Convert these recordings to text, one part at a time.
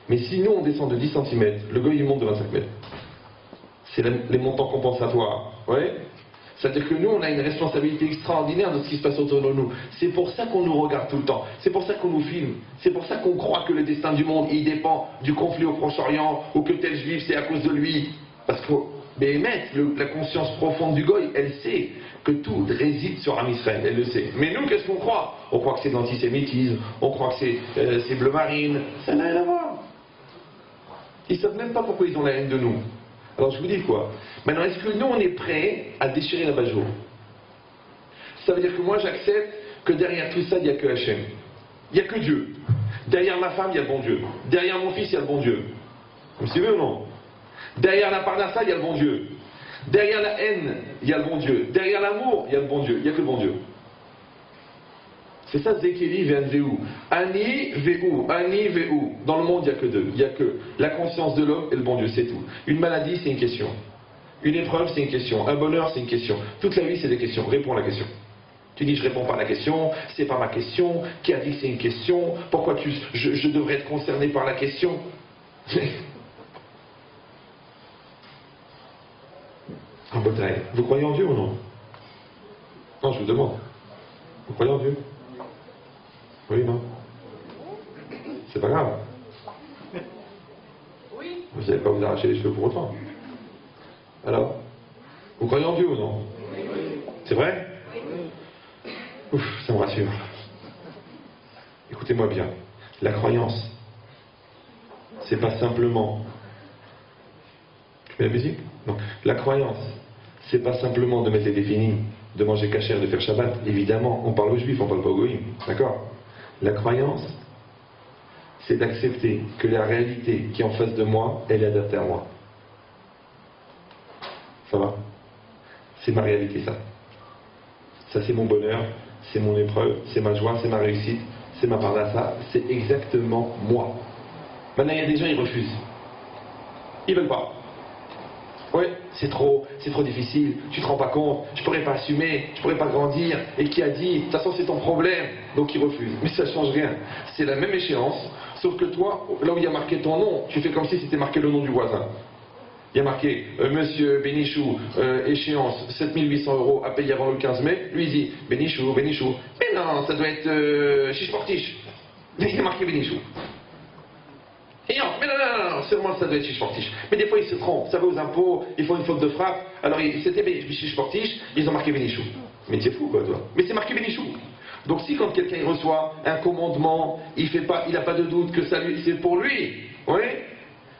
Mais si nous on descend de 10 cm, le goy il monte de 25 mètres. C'est les montants compensatoires. Ouais. C'est-à-dire que nous, on a une responsabilité extraordinaire de ce qui se passe autour de nous. C'est pour ça qu'on nous regarde tout le temps. C'est pour ça qu'on nous filme. C'est pour ça qu'on croit que le destin du monde, il dépend du conflit au Proche-Orient, ou que tel juif, c'est à cause de lui. Parce que, la conscience profonde du goy, elle sait que tout réside sur Am Israël, elle le sait. Mais nous, qu'est-ce qu'on croit? On croit que c'est de l'antisémitisme, on croit que c'est bleu marine. Ça n'a rien à voir. Ils ne savent même pas pourquoi ils ont la haine de nous. Alors je vous dis quoi? Maintenant, est-ce que nous on est prêts à déchirer la bajour? Ça veut dire que moi j'accepte que derrière tout ça il n'y a que Hachem. Il n'y a que Dieu. Derrière ma femme il y a le bon Dieu. Derrière mon fils il y a le bon Dieu. Vous me suivez ou non? Derrière la parnassa il y a le bon Dieu. Derrière la haine il y a le bon Dieu. Derrière l'amour il y a le bon Dieu. Il n'y a que le bon Dieu. C'est ça, Zekeli Veu. Ani Veu. Ani Veu. Dans le monde, il n'y a que deux. Il n'y a que la conscience de l'homme et le bon Dieu, c'est tout. Une maladie, c'est une question. Une épreuve, c'est une question. Un bonheur, c'est une question. Toute la vie, c'est des questions. Réponds à la question. Tu dis, je réponds pas à la question, c'est pas ma question. Qui a dit que c'est une question? Pourquoi je devrais être concerné par la question? Vous croyez en Dieu ou non? Non, je vous demande. Vous croyez en Dieu? Oui, non? C'est pas grave. Oui. Vous n'allez pas vous arracher les cheveux pour autant. Alors? Vous croyez en Dieu ou non? C'est vrai? Ouf, ça me rassure. Écoutez-moi bien. La croyance, c'est pas simplement... Tu mets la musique? Non. La croyance, c'est pas simplement de mettre les définis, de manger cachère, de faire Shabbat. Évidemment, on parle aux juifs, on parle pas aux goïms. D'accord? La croyance, c'est d'accepter que la réalité qui est en face de moi, elle est adaptée à moi. Ça va? C'est ma réalité, ça. Ça, c'est mon bonheur, c'est mon épreuve, c'est ma joie, c'est ma réussite, c'est ma parnassa, c'est exactement moi. Maintenant, il y a des gens, ils refusent. Ils veulent pas. Ouais, c'est trop difficile, tu te rends pas compte, je pourrais pas assumer, je pourrais pas grandir, et qui a dit, de toute façon c'est ton problème, donc il refuse. Mais ça change rien, c'est la même échéance, sauf que toi, là où il y a marqué ton nom, tu fais comme si c'était marqué le nom du voisin. Il y a marqué, Monsieur Bénichou, échéance 7800 € à payer avant le 15 mai, lui il dit, Bénichou, mais non, ça doit être chiche portiche. Mais il y a marqué Bénichou. Et non, mais non, seulement ça doit être chiche portiche. Mais des fois ils se trompent, ça va aux impôts, ils font une faute de frappe, alors c'était chiche portiche, ils ont marqué Bénichou. Mais t'es fou quoi toi. Mais c'est marqué Bénichou. Donc si quand quelqu'un il reçoit un commandement, il n'a pas de doute que ça c'est pour lui, oui,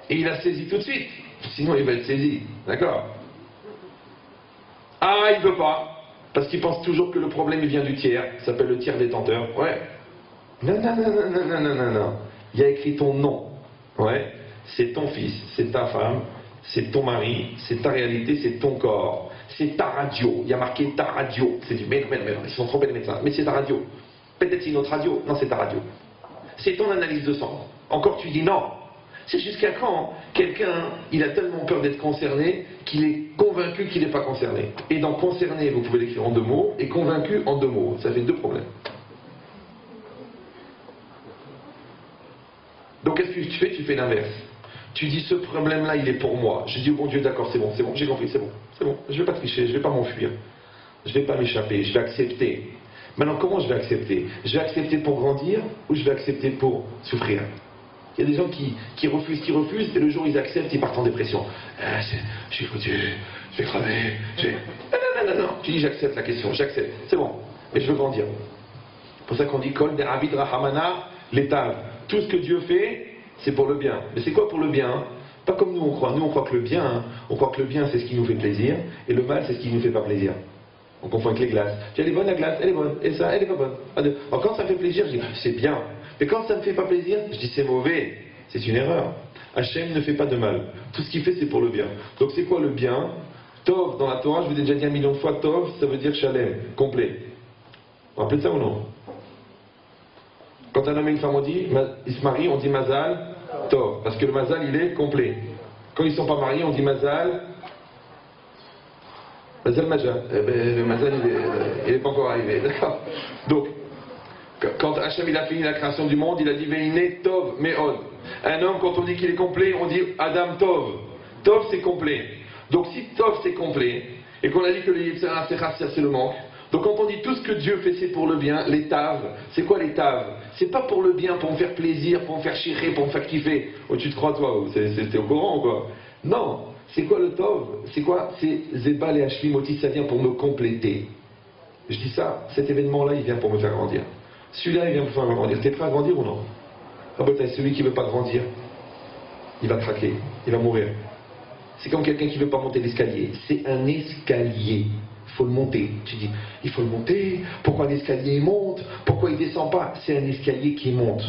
et il a saisi tout de suite, sinon il va être saisi, d'accord? Ah, il veut pas, parce qu'il pense toujours que le problème il vient du tiers, ça s'appelle le tiers détenteur, ouais. Non, il y a écrit ton nom. Ouais, c'est ton fils, c'est ta femme, c'est ton mari, c'est ta réalité, c'est ton corps, c'est ta radio. Il y a marqué ta radio. C'est du mais non, ils sont trompés les médecins. Mais c'est ta radio. Peut-être c'est une autre radio. Non, c'est ta radio. C'est ton analyse de sang. Encore tu dis non. C'est jusqu'à quand quelqu'un, il a tellement peur d'être concerné qu'il est convaincu qu'il n'est pas concerné. Et dans concerné, vous pouvez l'écrire en 2 mots, et convaincu en 2 mots. Ça fait 2 problèmes. Donc qu'est-ce que tu fais? Tu fais l'inverse. Tu dis ce problème-là, il est pour moi. Je dis au bon Dieu, d'accord, c'est bon, j'ai compris, c'est bon. Je ne vais pas tricher, je ne vais pas m'enfuir. Je ne vais pas m'échapper, je vais accepter. Maintenant, comment je vais accepter? Je vais accepter pour grandir ou je vais accepter pour souffrir? Il y a des gens qui refusent, et le jour où ils acceptent, ils partent en dépression. Je suis foutu, je vais crever, Non. Tu dis j'accepte la question, j'accepte, c'est bon, et je veux grandir. C'est pour ça qu'on dit Kol Deravid Rahamana l'étal. Tout ce que Dieu fait, c'est pour le bien. Mais c'est quoi pour le bien? Pas comme nous on croit. Nous on croit que le bien, c'est ce qui nous fait plaisir, et le mal c'est ce qui nous fait pas plaisir. On confond avec les glaces. Elle est bonne la glace, elle est bonne, et ça, elle est pas bonne. Alors quand ça me fait plaisir, je dis c'est bien. Mais quand ça ne me fait pas plaisir, je dis c'est mauvais. C'est une erreur. Hachem ne fait pas de mal. Tout ce qu'il fait, c'est pour le bien. Donc c'est quoi le bien? Tov, dans la Torah, je vous ai déjà dit 1 million de fois, Tov, ça veut dire Shalem, complet. Vous vous rappelez de ça ou non? Quand un homme et une femme ils se marient, on dit Mazal Tov, parce que le Mazal il est complet. Quand ils ne sont pas mariés, on dit Mazal Maja. Le Mazal il n'est pas encore arrivé, d'accord? Donc, Quand Hachem il a fini la création du monde, il a dit Veine Tov Me'od. Un homme, quand on dit qu'il est complet, on dit Adam Tov. Tov c'est complet. Donc si Tov c'est complet, et qu'on a dit que le Yitzhara c'est le manque, donc quand on dit tout ce que Dieu fait c'est pour le bien, les taves, c'est quoi les taves? C'est pas pour le bien, pour me faire plaisir, pour me faire chier, pour me faire kiffer. Oh tu te crois toi, t'es au courant ou quoi? Non, c'est quoi le Tov? C'est quoi? C'est Zebal et Hashlimoti, ça vient pour me compléter. Je dis ça, cet événement-là il vient pour me faire grandir. Celui-là, il vient pour faire grandir. T'es prêt à grandir ou non? Ah ben, celui qui ne veut pas grandir, il va craquer, il va mourir. C'est comme quelqu'un qui ne veut pas monter l'escalier. C'est un escalier. Il faut le monter. Tu dis, il faut le monter. Pourquoi l'escalier monte? Pourquoi il ne descend pas? C'est un escalier qui monte.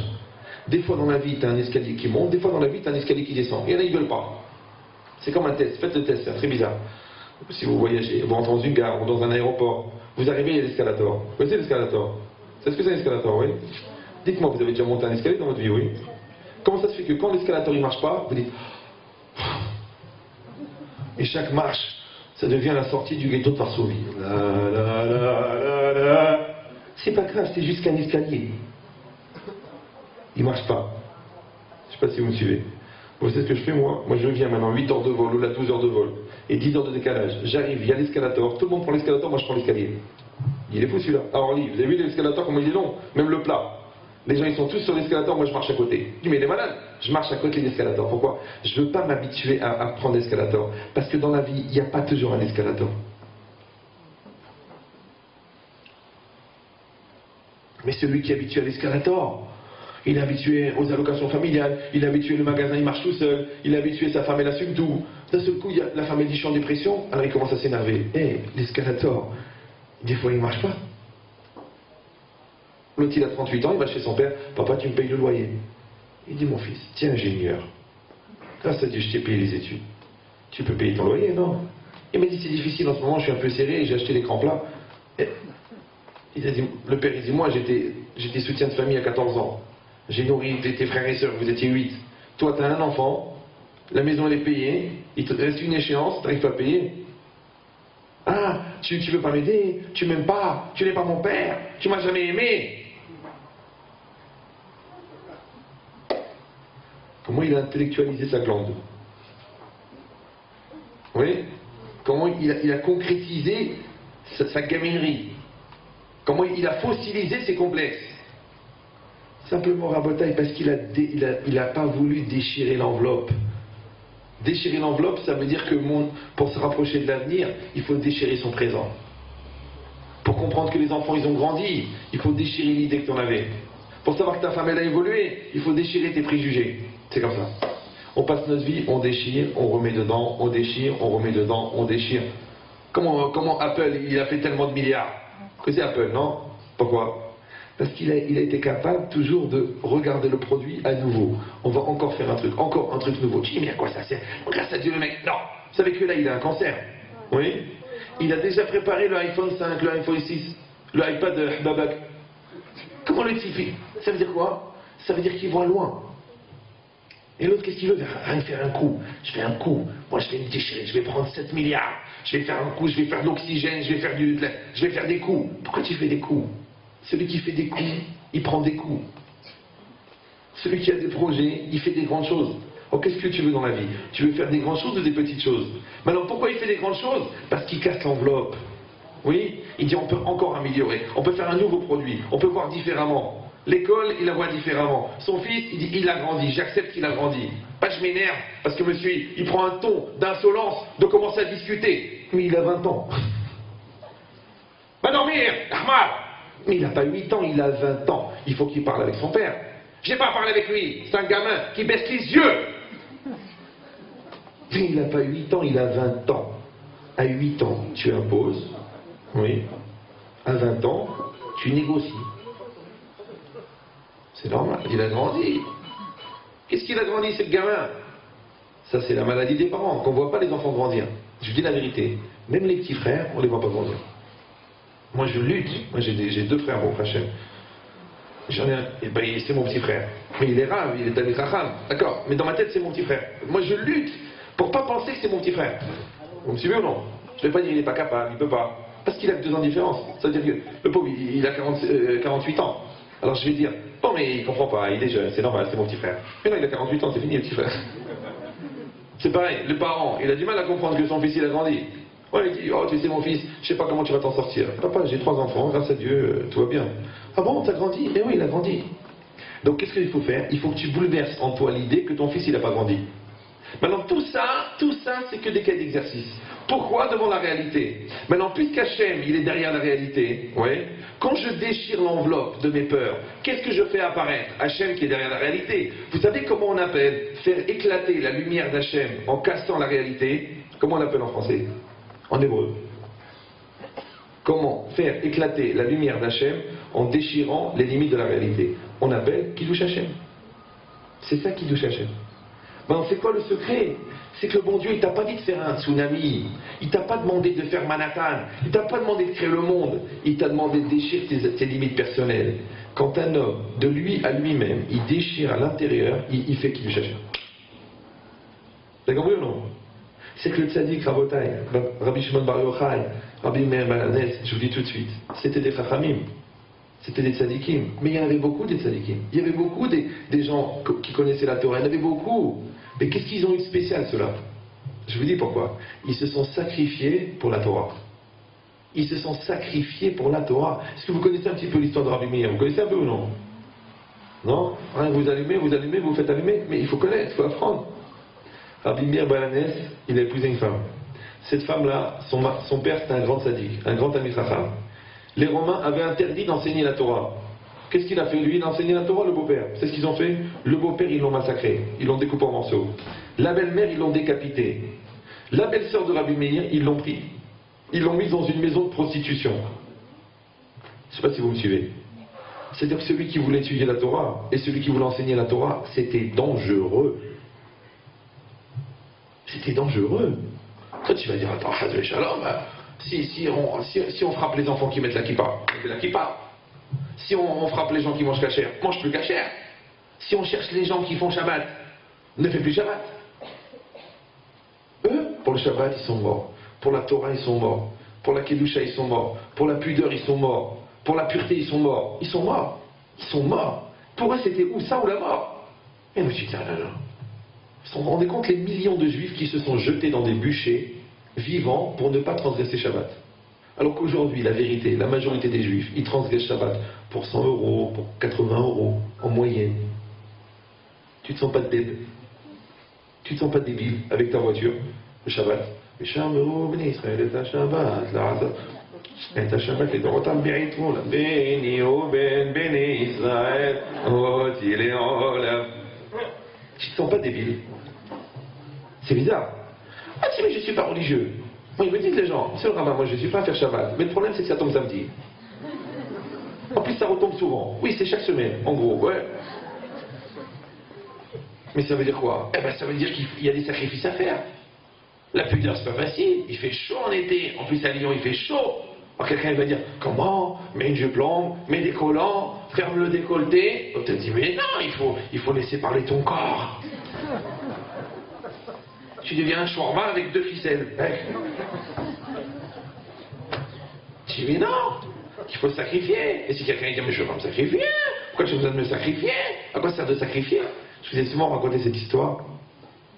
Des fois dans la vie, tu as un escalier qui monte. Des fois dans la vie, tu as un escalier qui descend. Il y en a, ils ne veulent pas. C'est comme un test. Faites le test, c'est très bizarre. Si vous voyagez, vous rentrez dans une gare ou dans un aéroport, vous arrivez, il y a l'escalator. Vous connaissez l'escalator? C'est ce que c'est un escalator, oui? Dites-moi, vous avez déjà monté un escalier dans votre vie, oui? Comment ça se fait que quand l'escalator ne marche pas, vous dites... Et chaque marche, ça devient la sortie du ghetto de Varsovie. C'est pas grave, c'est juste qu'un escalier. Il ne marche pas. Je ne sais pas si vous me suivez. Vous savez ce que je fais moi? Moi je viens maintenant 8 heures de vol ou là 12 heures de vol et 10 heures de décalage. J'arrive, il y a l'escalator, tout le monde prend l'escalator, moi je prends l'escalier. Il est fou celui-là. Alors Orly, vous avez vu l'escalator comment il est long? Même le plat. Les gens ils sont tous sur l'escalator, moi je marche à côté. Je dis mais il est malade. Je marche à côté de l'escalator. Pourquoi? Je ne veux pas m'habituer à prendre l'escalator. Parce que dans la vie, il n'y a pas toujours un escalator. Mais celui qui est habitué à l'escalator, il est habitué aux allocations familiales, il est habitué le magasin, il marche tout seul, il est habitué sa femme, elle assume tout. D'un seul coup, la femme, elle dit je suis en dépression, alors il commence à s'énerver. L'escalator, des fois il ne marche pas. L'autre, il a 38 ans, il va chez son père, papa, tu me payes le loyer. Il dit mon fils, tiens ingénieur, grâce à Dieu, je t'ai payé les études. Tu peux payer ton loyer, non? Il m'a dit c'est difficile en ce moment, je suis un peu serré, j'ai acheté l'écran plat. Il a dit, le père, il dit moi j'étais soutien de famille à 14 ans. J'ai nourri tes frères et sœurs, vous étiez 8. Toi, tu as un enfant, la maison elle est payée, il te reste une échéance, tu n'arrives pas à payer. Ah, tu veux pas m'aider, tu m'aimes pas, tu n'es pas mon père, tu m'as jamais aimé. Comment il a intellectualisé sa glande? Oui? Comment il a concrétisé sa gaminerie? Comment il a fossilisé ses complexes? Simplement Rabotaï, parce qu'il a pas voulu déchirer l'enveloppe. Déchirer l'enveloppe, ça veut dire que pour se rapprocher de l'avenir, il faut déchirer son présent. Pour comprendre que les enfants, ils ont grandi, il faut déchirer l'idée que tu en avais. Pour savoir que ta femme, elle a évolué, il faut déchirer tes préjugés. C'est comme ça. On passe notre vie, on déchire, on remet dedans, on déchire, on remet dedans, on déchire. Comment Apple, il a fait tellement de milliards? Que c'est Apple, non? Pourquoi? Parce qu'il a été capable toujours de regarder le produit à nouveau. On va encore faire un truc nouveau. Tu dis, mais à quoi ça sert? Grâce à Dieu, le mec, non. Vous savez que là, il a un cancer. Oui? Il a déjà préparé le iPhone 5, le iPhone 6, le iPad de Babak. Comment le type? Ça veut dire quoi? Ça veut dire qu'il voit loin. Et l'autre, qu'est-ce qu'il veut? Rien faire un coup. Je fais un coup. Moi, je vais me déchirer. Je vais prendre 7 milliards. Je vais faire un coup. Je vais faire de l'oxygène. Je vais faire des coups. Pourquoi tu fais des coups? Celui qui fait des coups, il prend des coups. Celui qui a des projets, il fait des grandes choses. Oh, qu'est-ce que tu veux dans la vie? Tu veux faire des grandes choses ou des petites choses? Maintenant, pourquoi il fait des grandes choses? Parce qu'il casse l'enveloppe. Oui? Il dit on peut encore améliorer. On peut faire un nouveau produit. On peut voir différemment. L'école, il la voit différemment. Son fils, il dit il a grandi. J'accepte qu'il a grandi. Pas je m'énerve parce que monsieur, il prend un ton d'insolence de commencer à discuter. Mais il a 20 ans. Va dormir, Ahmad! Mais il n'a pas 8 ans, il a 20 ans. Il faut qu'il parle avec son père. Je n'ai pas parlé avec lui. C'est un gamin qui baisse les yeux. Mais il n'a pas 8 ans, il a 20 ans. À 8 ans, tu imposes. Oui. À 20 ans, tu négocies. C'est normal, il a grandi. Qu'est-ce qu'il a grandi, ce gamin? Ça, c'est la maladie des parents, qu'on ne voit pas les enfants grandir. Je vous dis la vérité. Même les petits frères, on ne les voit pas grandir. Moi, je lutte. Moi, j'ai 2 frères, bon frère. J'en ai un, et ben, c'est mon petit frère. Mais il est rave, il est Talmid Chacham. D'accord, mais dans ma tête, c'est mon petit frère. Moi, je lutte pour pas penser que c'est mon petit frère. Vous me suivez ou non? Je ne vais pas dire qu'il n'est pas capable, il ne peut pas. Parce qu'il a que 2 ans de différence. Ça veut dire que le pauvre, il a 48 ans. Alors je vais dire, bon mais il comprend pas, il est jeune, c'est normal, c'est mon petit frère. Mais non, il a 48 ans, c'est fini le petit frère. C'est pareil, le parent, il a du mal à comprendre que son fils il a grandi. Ouais, il dit, oh tu sais mon fils, je sais pas comment tu vas t'en sortir. Papa, j'ai 3 enfants, grâce à Dieu, tout va bien. Ah bon, t'as grandi? Eh oui, il a grandi. Donc qu'est-ce qu'il faut faire? Il faut que tu bouleverses en toi l'idée que ton fils il n'a pas grandi. Maintenant tout ça c'est que des cas d'exercice. Pourquoi? Devant la réalité. Maintenant puisqu'Hachem il est derrière la réalité, ouais, quand je déchire l'enveloppe de mes peurs, qu'est-ce que je fais apparaître? Hachem qui est derrière la réalité. Vous savez comment on appelle faire éclater la lumière d'Hachem en cassant la réalité? Comment on l'appelle en français? En hébreu. Comment faire éclater la lumière d'Hachem en déchirant les limites de la réalité? On appelle Kiddush Hachem. C'est ça Kiddush Hachem. Ben, c'est quoi le secret? C'est que le bon Dieu, il t'a pas dit de faire un tsunami. Il t'a pas demandé de faire Manhattan. Il t'a pas demandé de créer le monde. Il t'a demandé de déchirer tes limites personnelles. Quand un homme, de lui à lui-même, il déchire à l'intérieur, il fait Kiddush Hachem. Vous avez compris ou non? C'est que le tzaddik, Rabotai, Rabbi Shimon Bar Yochai, Rabbi Meir Balanes, je vous dis tout de suite, c'était des chachamim, c'était des tzaddikim. Mais il y en avait beaucoup des tzaddikim. Il y avait beaucoup des gens qui connaissaient la Torah. Il y en avait beaucoup. Mais qu'est-ce qu'ils ont eu de spécial, ceux-là? Je vous dis pourquoi. Ils se sont sacrifiés pour la Torah. Ils se sont sacrifiés pour la Torah. Est-ce que vous connaissez un petit peu l'histoire de Rabbi Meir? Vous connaissez un peu ou non? Non? Hein, vous allumez, vous faites allumer. Mais il faut connaître, il faut apprendre. Rabbi Meir Balanes, il a épousé une femme. Cette femme-là, son père c'était un grand tzaddik, un grand Talmid Chacham. Les Romains avaient interdit d'enseigner la Torah. Qu'est-ce qu'il a fait lui? Il a enseigné la Torah, le beau-père. C'est ce qu'ils ont fait? Le beau-père, ils l'ont massacré. Ils l'ont découpé en morceaux. La belle-mère, ils l'ont décapité. La belle-sœur de Rabbi Meir, ils l'ont pris. Ils l'ont mise dans une maison de prostitution. Je ne sais pas si vous me suivez. C'est-à-dire que celui qui voulait étudier la Torah et celui qui voulait enseigner la Torah, c'était dangereux. C'était dangereux. Toi, tu vas dire, attends, Shalom, si on frappe les enfants qui mettent la kippa, on fait la kippa. Si on frappe les gens qui mangent kasher, mange plus kasher. Si on cherche les gens qui font Shabbat, ne fais plus Shabbat. Eux, pour le Shabbat, ils sont morts. Pour la Torah, ils sont morts. Pour la Kedusha, ils sont morts. Pour la pudeur, ils sont morts. Pour la pureté, ils sont morts. Ils sont morts. Ils sont morts. Pour eux, c'était ou ça ou la mort. Et je me suis dit, non, non. Vous vous rendez compte les millions de juifs qui se sont jetés dans des bûchers vivants pour ne pas transgresser Shabbat? Alors qu'aujourd'hui, la vérité, la majorité des juifs, ils transgressent Shabbat pour 100 euros, pour 80 euros en moyenne. Tu ne te sens pas débile? Tu ne te sens pas débile avec ta voiture, le Shabbat? Le Shabbat, את השבת לדורותם בעיתו ביני ובין בני ישראל אותי לעולם. Tu ne te sens pas débile? C'est bizarre. Ah si, mais je ne suis pas religieux. Moi, ils me disent les gens, c'est le rabbin, moi je ne suis pas à faire Shabbat. Mais le problème c'est que ça tombe samedi. En plus ça retombe souvent. Oui, c'est chaque semaine, en gros, ouais. Mais ça veut dire quoi? Eh ben ça veut dire qu'il y a des sacrifices à faire. La pudeur c'est pas facile, il fait chaud en été, en plus à Lyon il fait chaud. Alors quelqu'un va dire, comment? Mets une jupe longue, mets des collants, ferme le décolleté. On te dit, mais non, il faut laisser parler ton corps. Tu deviens un shawarma avec 2 ficelles. Tu dis, mais non, il faut se sacrifier. Et si quelqu'un dit, mais je ne veux pas me sacrifier, pourquoi j'ai besoin de me sacrifier? À quoi ça sert de sacrifier? Je vous ai souvent raconté cette histoire,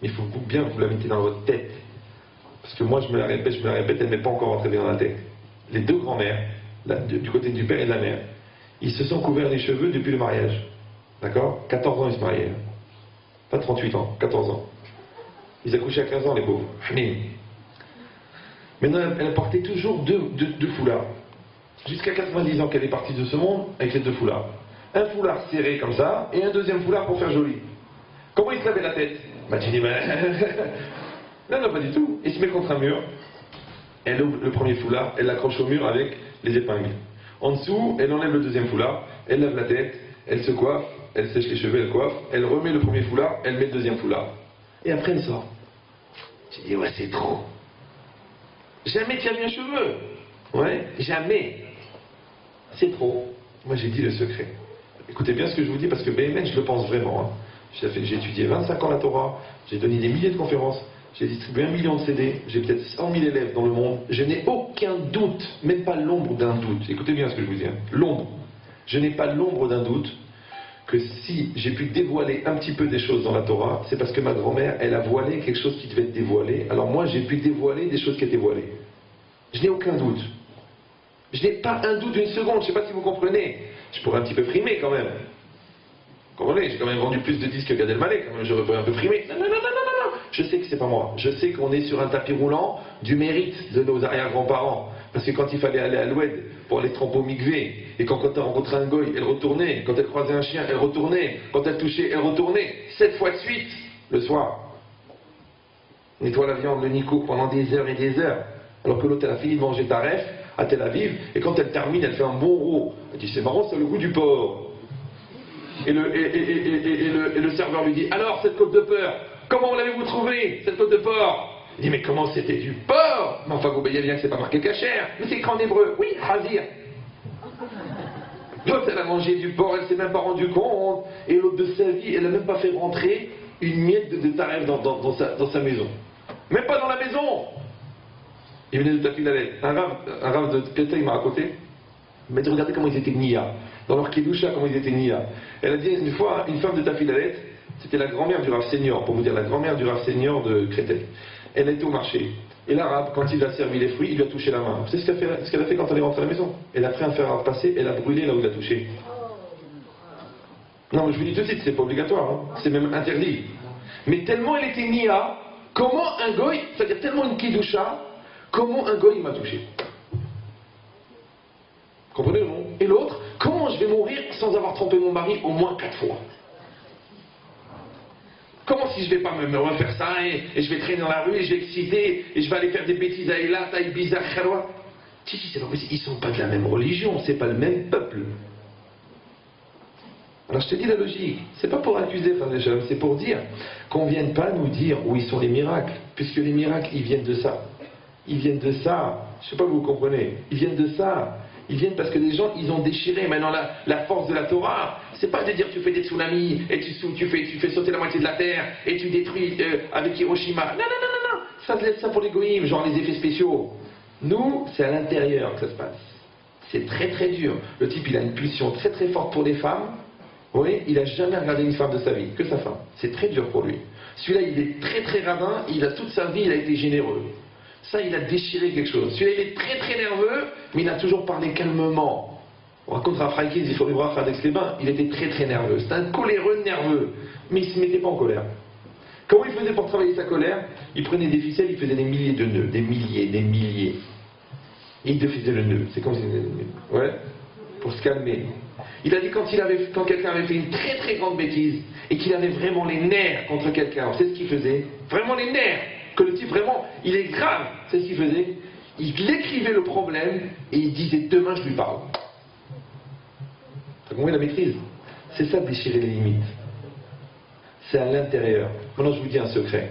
mais il faut bien que vous la mettez dans votre tête. Parce que moi, je me la répète, elle ne m'est pas encore rentrée bien dans la tête. Les 2 grands-mères, du côté du père et de la mère, ils se sont couverts les cheveux depuis le mariage. D'accord? 14 ans ils se mariaient. Pas 38 ans, 14 ans. Ils accouchaient à 15 ans, les pauvres. Maintenant, elle portait toujours deux foulards. Jusqu'à 90 ans qu'elle est partie de ce monde avec les 2 foulards. Un foulard serré comme ça, et un deuxième foulard pour faire joli. Comment il se lavait la tête? Bah tu dis, non, non, pas du tout. Il se met contre un mur. Elle ouvre le premier foulard, elle l'accroche au mur avec les épingles. En dessous, elle enlève le deuxième foulard, elle lave la tête, elle se coiffe, elle sèche les cheveux, elle coiffe, elle remet le premier foulard, elle met le deuxième foulard. Et après elle sort. Tu dis, ouais, c'est trop. Jamais tu as mis un cheveu. Ouais, jamais. C'est trop. Moi j'ai dit le secret. Écoutez bien ce que je vous dis parce que BMN, je le pense vraiment. Hein. J'ai étudié 25 ans la Torah, j'ai donné des milliers de conférences. J'ai distribué 1 million de CD, j'ai peut-être 100 000 élèves dans le monde. Je n'ai aucun doute, même pas l'ombre d'un doute. Écoutez bien ce que je vous dis. Hein. L'ombre. Je n'ai pas l'ombre d'un doute que si j'ai pu dévoiler un petit peu des choses dans la Torah, c'est parce que ma grand-mère, elle a voilé quelque chose qui devait être dévoilé. Alors moi, j'ai pu dévoiler des choses qui étaient voilées. Je n'ai aucun doute. Je n'ai pas un doute d'une seconde, je ne sais pas si vous comprenez. Je pourrais un petit peu frimer quand même. Vous comprenez? J'ai quand même vendu plus de disques que Gad Elmaleh, quand même, j'aurais pu un peu frimer. Non, non, non, non, non, non. Je sais que c'est pas moi. Je sais qu'on est sur un tapis roulant du mérite de nos arrière-grands-parents. Parce que quand il fallait aller à l'Oued pour aller tremper au mikvé, et quand elle rencontrait un goy, elle retournait. Quand elle croisait un chien, elle retournait. Quand elle touchait, elle retournait. 7 fois de suite, le soir. Nettoie la viande, le nico pendant des heures et des heures. Alors que l'autre, elle a fini de manger taref à Tel Aviv, et quand elle termine, elle fait un bon roux. Elle dit, c'est marrant, ça a le goût du porc. Et le serveur lui dit, alors, cette côte de porc, comment l'avez-vous trouvée, cette côte de porc? Il dit, mais comment c'était du porc? Mais enfin, vous voyez bien que c'est pas marqué cachère. Mais c'est écrit en hébreu. Oui, Hazir. L'autre, elle a mangé du porc, elle s'est même pas rendue compte. Et l'autre de sa vie, elle a même pas fait rentrer une miette de taref dans sa maison. Même pas dans la maison. Il venait de Tafilalet. Un rave de Pieta, il m'a raconté. Mais regardez comment ils étaient nia. Dans leur Kedusha, comment ils étaient nia. Elle a dit une fois, une femme de Tafilalet, c'était la grand-mère du Rav Senior, pour vous dire, la grand-mère du Rav Senior de Créteil. Elle était au marché. Et l'arabe, quand il a servi les fruits, il lui a touché la main. Vous savez ce qu'elle a fait quand elle est rentrée à la maison? Elle a pris un fer à repasser, elle a brûlé là où il a touché. Non, mais je vous dis tout de suite, c'est pas obligatoire, hein. C'est même interdit. Mais tellement elle était nia, comment un goy, c'est-à-dire tellement une kidusha, comment un goy m'a touché? Comprenez le nom? Et l'autre, comment je vais mourir sans avoir trompé mon mari au moins 4 fois? Comment si je vais pas me refaire ça et je vais traîner dans la rue et je vais exciter et je vais aller faire des bêtises à Elat, à Ibiza, à Kharoua? Si, c'est pas possible. Ils sont pas de la même religion, c'est pas le même peuple. Alors je te dis la logique, c'est pas pour accuser Fadécham, c'est pour dire qu'on ne vienne pas nous dire où ils sont les miracles, puisque les miracles ils viennent de ça. Ils viennent de ça, je sais pas si vous comprenez, ils viennent de ça. Ils viennent parce que les gens, ils ont déchiré maintenant la force de la Torah. C'est pas de dire tu fais des tsunamis et tu fais sauter la moitié de la terre et tu détruis avec Hiroshima. Non, non, non, non, non. Ça se laisse ça pour les goïms, genre les effets spéciaux. Nous, c'est à l'intérieur que ça se passe. C'est très très dur. Le type, il a une pulsion très très forte pour les femmes. Oui, il a jamais regardé une femme de sa vie, que sa femme. C'est très dur pour lui. Celui-là, il est très très radin, il a toute sa vie, il a été généreux. Ça, il a déchiré quelque chose. Celui-là, il est très très nerveux, mais il a toujours parlé calmement. On raconte à Fraïkiz, il faut lui voir à Dax-les-Bains, il était très très nerveux. C'était un coléreux nerveux, mais il ne se mettait pas en colère. Comment il faisait pour travailler sa colère? Il prenait des ficelles, il faisait des milliers de nœuds, des milliers, des milliers. Et il faisait le nœud, c'est comme si c'était le nœud. Ouais, pour se calmer. Il a dit quand quelqu'un avait fait une très très grande bêtise, et qu'il avait vraiment les nerfs contre quelqu'un, c'est ce qu'il faisait, vraiment les nerfs. Que le type vraiment, il est grave, c'est ce qu'il faisait. Il écrivait le problème et il disait demain je lui parle. T'as compris la maîtrise? C'est ça déchirer les limites. C'est à l'intérieur. Maintenant je vous dis un secret.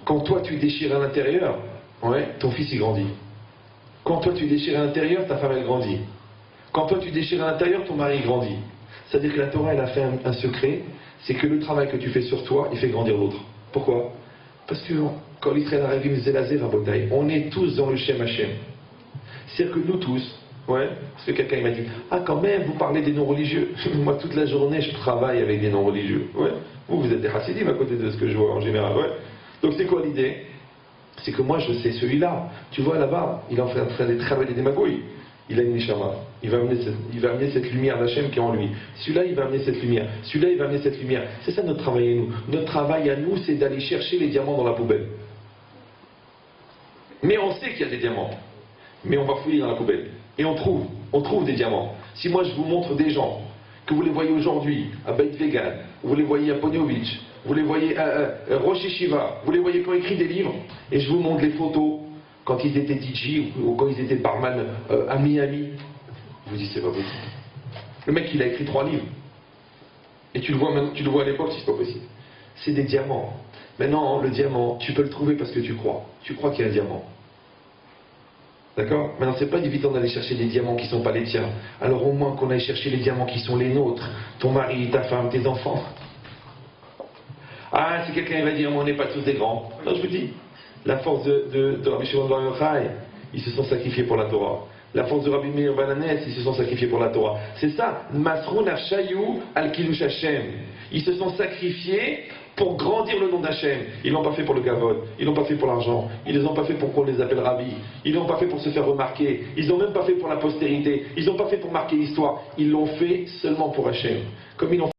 Quand toi tu déchires à l'intérieur, ouais, ton fils il grandit. Quand toi tu déchires à l'intérieur, ta femme elle grandit. Quand toi tu déchires à l'intérieur, ton mari grandit. C'est-à-dire que la Torah elle a fait un secret, c'est que le travail que tu fais sur toi, il fait grandir l'autre. Pourquoi? Parce que quand l'Israël arrive, on est tous dans le Shem Hashem. C'est-à-dire que nous tous, ouais, parce que quelqu'un m'a dit, ah quand même, vous parlez des non-religieux. Moi toute la journée, je travaille avec des non-religieux. Ouais. Vous êtes des chassidim à côté de ce que je vois en général. Ouais. Donc c'est quoi l'idée? C'est que moi je sais celui-là. Tu vois là-bas, il est en train de travailler des magouilles. Il a une neshama. Il va amener cette lumière d'Hachem qui est en lui. Celui-là, il va amener cette lumière. Celui-là, il va amener cette lumière. C'est ça notre travail à nous. Notre travail à nous, c'est d'aller chercher les diamants dans la poubelle. Mais on sait qu'il y a des diamants. Mais on va fouiller dans la poubelle. Et on trouve des diamants. Si moi je vous montre des gens, que vous les voyez aujourd'hui à Beit Vegan, vous les voyez à Poniovitch, vous les voyez à Rosh Yeshiva, vous les voyez quand ils écrivent des livres, et je vous montre les photos, quand ils étaient DJ ou quand ils étaient barman à Miami, vous dites c'est pas possible. Le mec il a écrit 3 livres. Et tu le vois à l'époque, c'est pas possible. C'est des diamants. Maintenant, le diamant, tu peux le trouver parce que tu crois. Tu crois qu'il y a un diamant. D'accord? Maintenant, c'est pas évident d'aller chercher des diamants qui sont pas les tiens. Alors au moins qu'on aille chercher les diamants qui sont les nôtres. Ton mari, ta femme, tes enfants. Ah, si quelqu'un va dire, mais on n'est pas tous des grands. Non, je vous dis. La force de Rabbi Shimon Bar Yochai, ils se sont sacrifiés pour la Torah. La force de Rabbi Meir Bananes, ils se sont sacrifiés pour la Torah. C'est ça, Masrou Nafshayou al-Kidush Hashem. Ils se sont sacrifiés pour grandir le nom d'Hachem. Ils l'ont pas fait pour le kavod, ils l'ont pas fait pour l'argent, ils les ont pas fait pour qu'on les appelle rabbi, ils l'ont pas fait pour se faire remarquer, ils l'ont même pas fait pour la postérité, ils l'ont pas fait pour marquer l'histoire, ils l'ont fait seulement pour Hachem. Comme ils l'ont